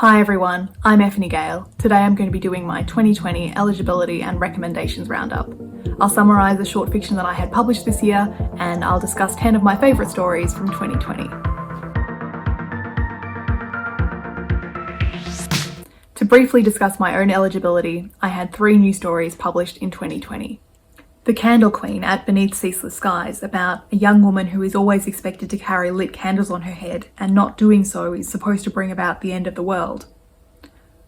Hi everyone, I'm Effany Gale. Today I'm going to be doing my 2020 eligibility and recommendations roundup. I'll summarise the short fiction that I had published this year, and I'll discuss 10 of my favourite stories from 2020. To briefly discuss my own eligibility, I had 3 new stories published in 2020. The Candle Queen at Beneath Ceaseless Skies, about a young woman who is always expected to carry lit candles on her head, and not doing so is supposed to bring about the end of the world.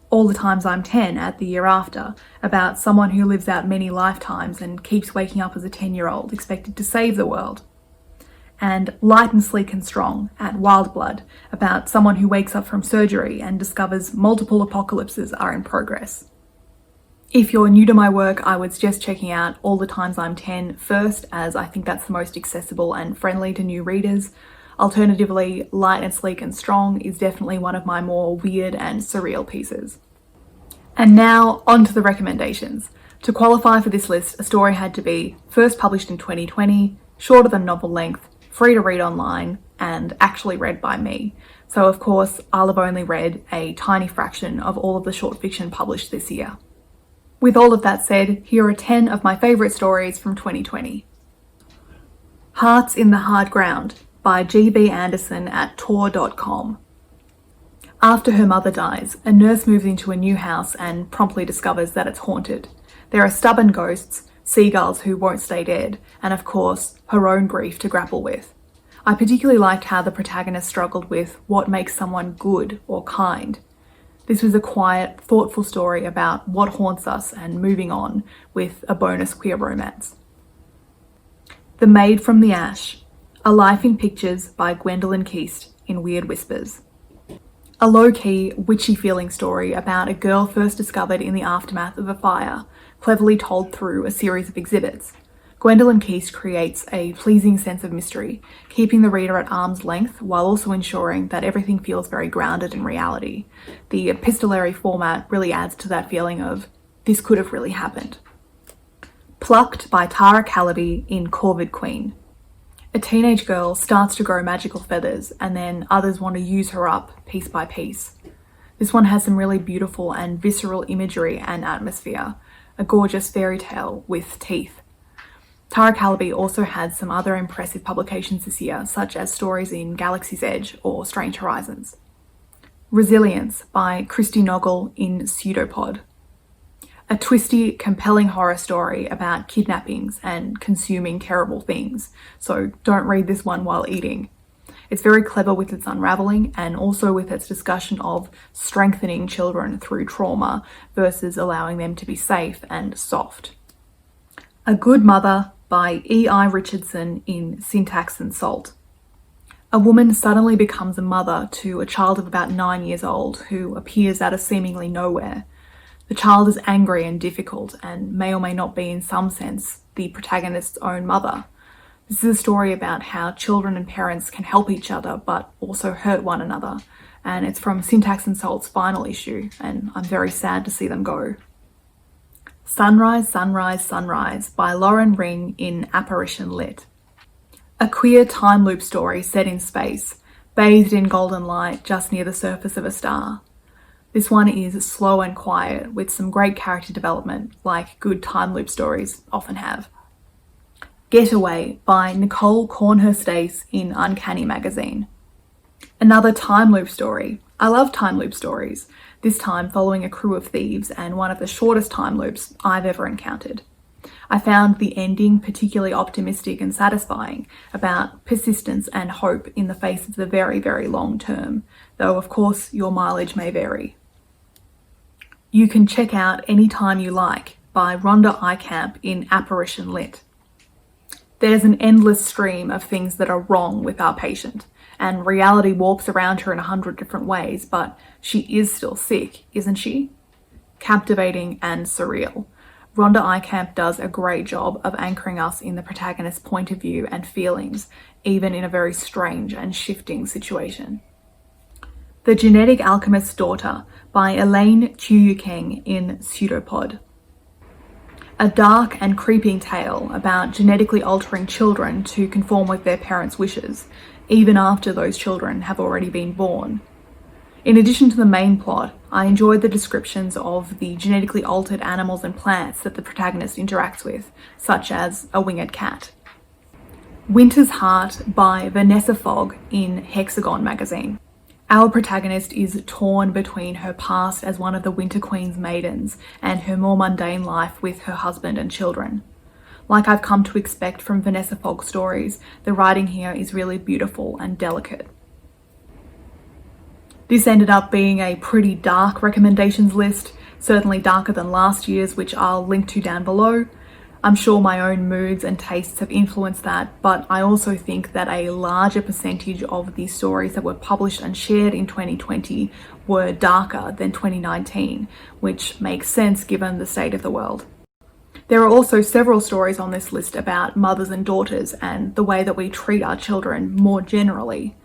All the Times I'm 10 at The Year After, about someone who lives out many lifetimes and keeps waking up as a 10-year-old expected to save the world. And Light and Sleek and Strong at Wild Blood, about someone who wakes up from surgery and discovers multiple apocalypses are in progress. If you're new to my work, I would suggest checking out All the Times I'm 10 first, as I think that's the most accessible and friendly to new readers. Alternatively, Light and Sleek and Strong is definitely one of my more weird and surreal pieces. And now, on to the recommendations. To qualify for this list, a story had to be first published in 2020, shorter than novel length, free to read online, and actually read by me. So of course, I'll have only read a tiny fraction of all of the short fiction published this year. With all of that said, here are 10 of my favourite stories from 2020. Hearts in the Hard Ground by G.B. Anderson at Tor.com. After her mother dies, a nurse moves into a new house and promptly discovers that it's haunted. There are stubborn ghosts, seagulls who won't stay dead, and of course, her own grief to grapple with. I particularly liked how the protagonist struggled with what makes someone good or kind. This was a quiet, thoughtful story about what haunts us and moving on, with a bonus queer romance. The Maid from the Ash, A Life in Pictures by Gwendolyn Keast in Weird Whispers. A low-key, witchy feeling story about a girl first discovered in the aftermath of a fire, cleverly told through a series of exhibits. Gwendolyn Keast creates a pleasing sense of mystery, keeping the reader at arm's length while also ensuring that everything feels very grounded in reality. The epistolary format really adds to that feeling of, this could have really happened. Plucked by Tara Calaby in Corvid Queen. A teenage girl starts to grow magical feathers, and then others want to use her up piece by piece. This one has some really beautiful and visceral imagery and atmosphere, a gorgeous fairy tale with teeth. Tara Calaby also had some other impressive publications this year, such as stories in Galaxy's Edge or Strange Horizons. Resilience by Christy Noggle in Pseudopod. A twisty, compelling horror story about kidnappings and consuming terrible things, so don't read this one while eating. It's very clever with its unravelling and also with its discussion of strengthening children through trauma versus allowing them to be safe and soft. A Good Mother by E.I. Richardson in Syntax and Salt. A woman suddenly becomes a mother to a child of about 9 years old who appears out of seemingly nowhere. The child is angry and difficult and may or may not be, in some sense, the protagonist's own mother. This is a story about how children and parents can help each other but also hurt one another, and it's from Syntax and Salt's final issue, and I'm very sad to see them go. Sunrise, Sunrise, Sunrise by Lauren Ring in Apparition Lit. A queer time loop story set in space, bathed in golden light just near the surface of a star. This one is slow and quiet, with some great character development, like good time loop stories often have. Getaway by Nicole Cornhurst-Ace in Uncanny Magazine. Another time loop story. I love time loop stories, this time following a crew of thieves and one of the shortest time loops I've ever encountered. I found the ending particularly optimistic and satisfying, about persistence and hope in the face of the very, very long term, though of course your mileage may vary. You Can Check Out Any Time You Like by Rhonda Eikamp in Apparition Lit. There's an endless stream of things that are wrong with our patient, and reality warps around her in 100 different ways, but she is still sick, isn't she? Captivating and surreal. Rhonda Eikamp does a great job of anchoring us in the protagonist's point of view and feelings, even in a very strange and shifting situation. The Genetic Alchemist's Daughter by Elaine Chiu-Keng in Pseudopod. A dark and creeping tale about genetically altering children to conform with their parents' wishes, even after those children have already been born. In addition to the main plot, I enjoyed the descriptions of the genetically altered animals and plants that the protagonist interacts with, such as a winged cat. Winter's Heart by Vanessa Fogg in Hexagon magazine. Our protagonist is torn between her past as one of the Winter Queen's maidens and her more mundane life with her husband and children. Like I've come to expect from Vanessa Fogg stories, the writing here is really beautiful and delicate. This ended up being a pretty dark recommendations list, certainly darker than last year's, which I'll link to down below. I'm sure my own moods and tastes have influenced that, but I also think that a larger percentage of the stories that were published and shared in 2020 were darker than 2019, which makes sense given the state of the world. There are also several stories on this list about mothers and daughters and the way that we treat our children more generally.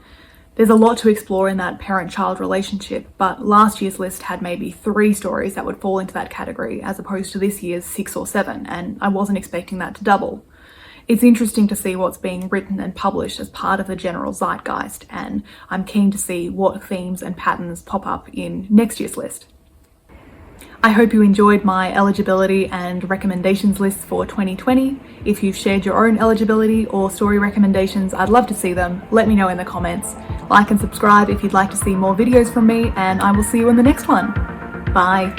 There's a lot to explore in that parent-child relationship, but last year's list had maybe 3 stories that would fall into that category as opposed to this year's 6 or 7, and I wasn't expecting that to double. It's interesting to see what's being written and published as part of the general zeitgeist, and I'm keen to see what themes and patterns pop up in next year's list. I hope you enjoyed my eligibility and recommendations lists for 2020. If you've shared your own eligibility or story recommendations, I'd love to see them. Let me know in the comments. Like and subscribe if you'd like to see more videos from me, and I will see you in the next one. Bye.